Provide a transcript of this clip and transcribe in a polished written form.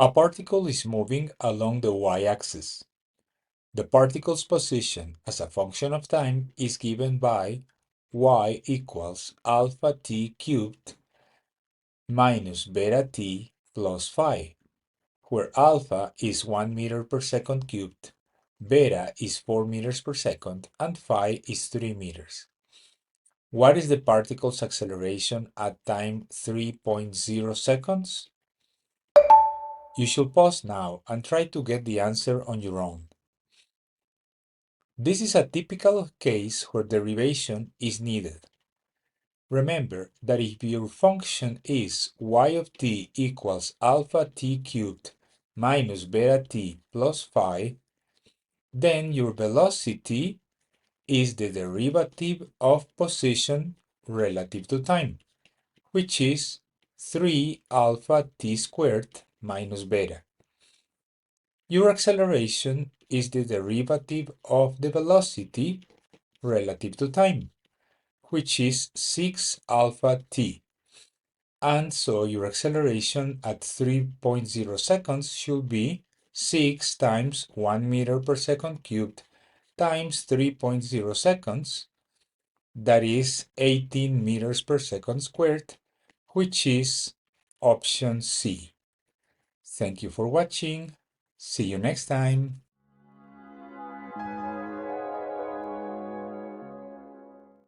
A particle is moving along the y-axis. The particle's position as a function of time is given by y equals alpha t cubed minus beta t plus phi, where alpha is 1 meter per second cubed, beta is 4 meters per second, and phi is 3 meters. What is the particle's acceleration at time 3.0 seconds? You should pause now and try to get the answer on your own. This is a typical case where derivation is needed. Remember that if your function is y of t equals alpha t cubed minus beta t plus phi, then your velocity is the derivative of position relative to time, which is 3 alpha t squared minus beta. Your acceleration is the derivative of the velocity relative to time, which is 6 alpha t. And so your acceleration at 3.0 seconds should be 6 times 1 meter per second cubed times 3.0 seconds, that is 18 meters per second squared, which is option C. Thank you for watching. See you next time.